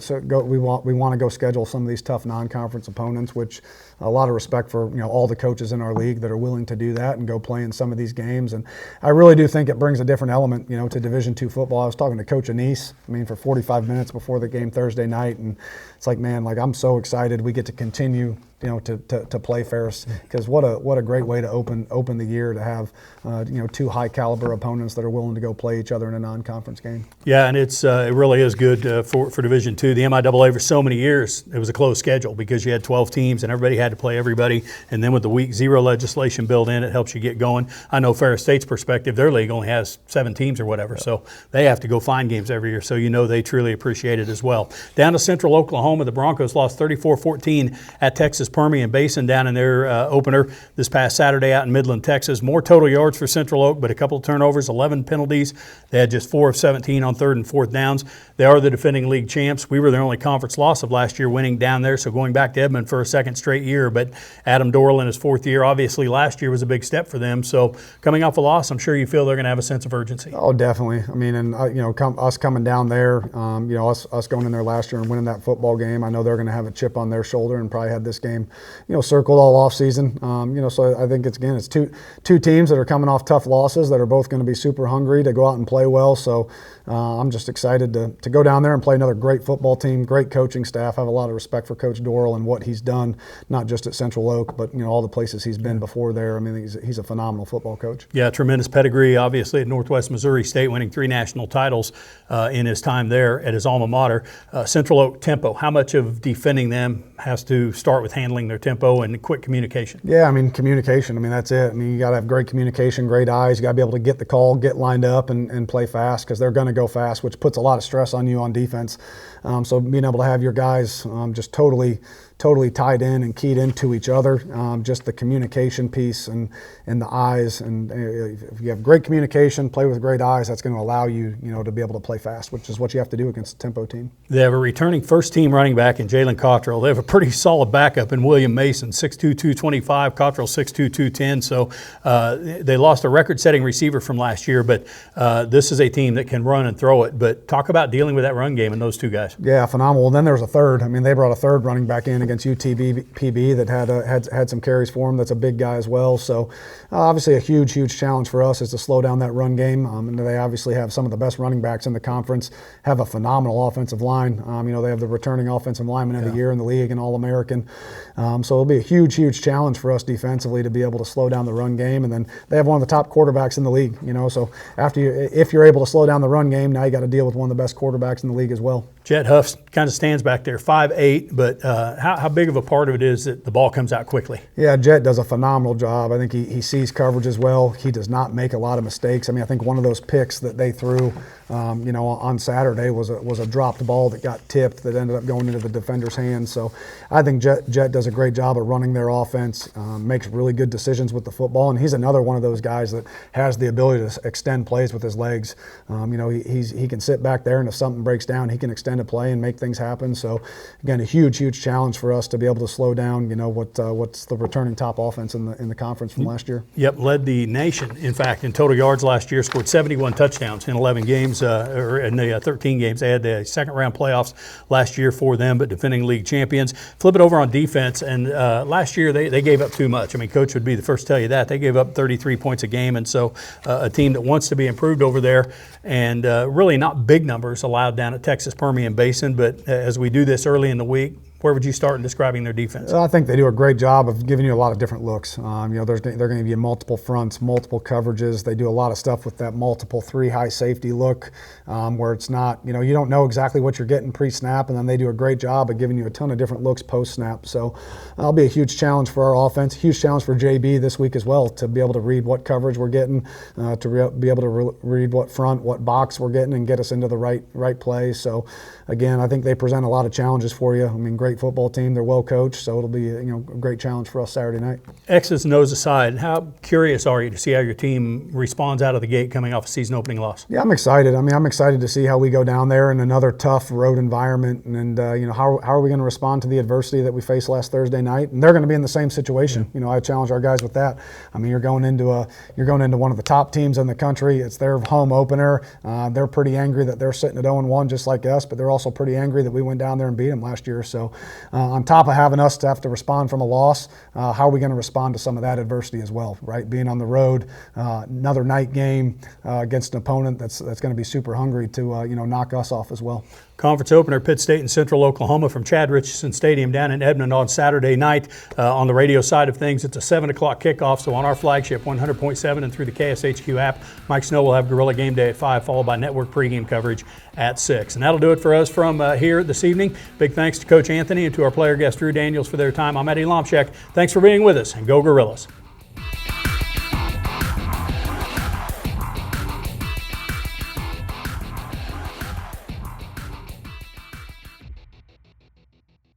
we want to go schedule some of these tough non-conference opponents, which a lot of respect for all the coaches in our league that are willing to do that and go play in some of these games. And I really do think it brings a different element, to Division II football. I was talking to Coach Anise, for 45 minutes before the game Thursday night, and it's like, man, I'm so excited we get to continue, to play Ferris, because what a great way to open the year to have, 2 high caliber opponents that are willing to go play each other in a non-conference game. Yeah, and it really is good for Division II. The MIAA for so many years, it was a closed schedule because you had 12 teams and everybody had to play everybody. And then with the week 0 legislation built in, it helps you get going. I know Ferris State's perspective, their league only has 7 teams or whatever, so they have to go find games every year. So they truly appreciate it as well. Down to Central Oklahoma, the Broncos lost 34-14 at Texas Permian Basin down in their opener this past Saturday out in Midland, Texas. More total yards for Central Oak, but a couple of turnovers, 11 penalties. They had just 4 of 17 on 3rd and 4th downs. They are the defending league champs. We were their only conference loss of last year, winning down there, so going back to Edmond for a second straight year. But Adam Dorrell in his 4th year, obviously last year was a big step for them. So coming off a loss, I'm sure you feel they're going to have a sense of urgency. Oh, definitely. Us coming down there, us going in there last year and winning that football game, I know they're going to have a chip on their shoulder and probably had this game, circled all off season. So I think it's two teams that are coming off tough losses that are both going to be super hungry to go out and play well. So I'm just excited to go down there and play another great football team, great coaching staff. I have a lot of respect for Coach Dorrell and what he's done, not just at Central Oak, but all the places he's been before there. He's a phenomenal football coach. Yeah, tremendous pedigree, obviously, at Northwest Missouri State, winning 3 national titles in his time there at his alma mater. Central Oak tempo, how much of defending them has to start with handling their tempo and quick communication? Yeah, communication. That's it. You got to have great communication, great eyes. You got to be able to get the call, get lined up, and play fast, because they're going to go fast, which puts a lot of stress on you on defense. So being able to have your guys just totally totally tied in and keyed into each other. Just the communication piece and the eyes, and if you have great communication, play with great eyes, that's going to allow you, to be able to play fast, which is what you have to do against a tempo team. They have a returning first-team running back in Jalen Cottrell. They have a pretty solid backup in William Mason, 6'2", 225, Cottrell 6'2", 210. So they lost a record-setting receiver from last year, but this is a team that can run and throw it. But talk about dealing with that run game and those two guys. Yeah, phenomenal. And then there's a third. I mean, they brought a third running back in against UTPB that had some carries for him. That's a big guy as well. So obviously a huge challenge for us is to slow down that run game. And they obviously have some of the best running backs in the conference, have a phenomenal offensive line. They have the returning offensive lineman of the year in the league and All-American. So it'll be a huge challenge for us defensively to be able to slow down the run game. And then they have one of the top quarterbacks in the league. So if you're able to slow down the run game, now you got to deal with one of the best quarterbacks in the league as well. Jet Huff kind of stands back there, 5'8", but how big of a part of it is that the ball comes out quickly? Yeah, Jet does a phenomenal job. I think he sees coverage as well. He does not make a lot of mistakes. I mean, I think one of those picks that they threw, on Saturday was a dropped ball that got tipped that ended up going into the defender's hands. So I think Jet does a great job of running their offense, makes really good decisions with the football, and he's another one of those guys that has the ability to extend plays with his legs. He can sit back there, and if something breaks down, he can extend a play and make things happen. So again, a huge challenge for us to be able to slow down, what's the returning top offense in the conference from last year. Yep, led the nation, in fact, in total yards last year, scored 71 touchdowns in 11 games, or in the 13 games. They had the second round playoffs last year for them, but defending league champions. Flip it over on defense, and last year they gave up too much. I mean, Coach would be the first to tell you that. They gave up 33 points a game, and so a team that wants to be improved over there, and really not big numbers allowed down at Texas Permian Basin, but as we do this early in the week, where would you start in describing their defense? I think they do a great job of giving you a lot of different looks. They're going to give you multiple fronts, multiple coverages. They do a lot of stuff with that multiple 3 high safety look, where it's not, you don't know exactly what you're getting pre-snap, and then they do a great job of giving you a ton of different looks post-snap. So that'll be a huge challenge for our offense, huge challenge for JB this week as well, to be able to read what coverage we're getting, to be able to read what front, what box we're getting, and get us into the right play. So again, I think they present a lot of challenges for you. I mean, great football team. They're well coached, so it'll be a great challenge for us Saturday night. X's and O's aside, how curious are you to see how your team responds out of the gate coming off a season opening loss? Yeah, I'm excited. I mean, I'm excited to see how we go down there in another tough road environment, and how are we going to respond to the adversity that we faced last Thursday night? And they're going to be in the same situation. Yeah. I challenge our guys with that. I mean, you're going into one of the top teams in the country. It's their home opener. They're pretty angry that they're sitting at 0-1 just like us, but they're also pretty angry that we went down there and beat them last year. So on top of having us to have to respond from a loss, how are we going to respond to some of that adversity as well, right? Being on the road, another night game against an opponent that's going to be super hungry to knock us off as well. Conference opener, Pitt State and Central Oklahoma from Chad Richardson Stadium down in Edmond on Saturday night. On the radio side of things, it's a 7 o'clock kickoff, so on our flagship 100.7 and through the KSHQ app, Mike Snow will have Gorilla Game Day at 5, followed by network pregame coverage at 6. And that'll do it for us from here this evening. Big thanks to Coach Anthony and to our player guest Drew Daniels for their time. I'm Eddie Lomshek. Thanks for being with us, and go Gorillas.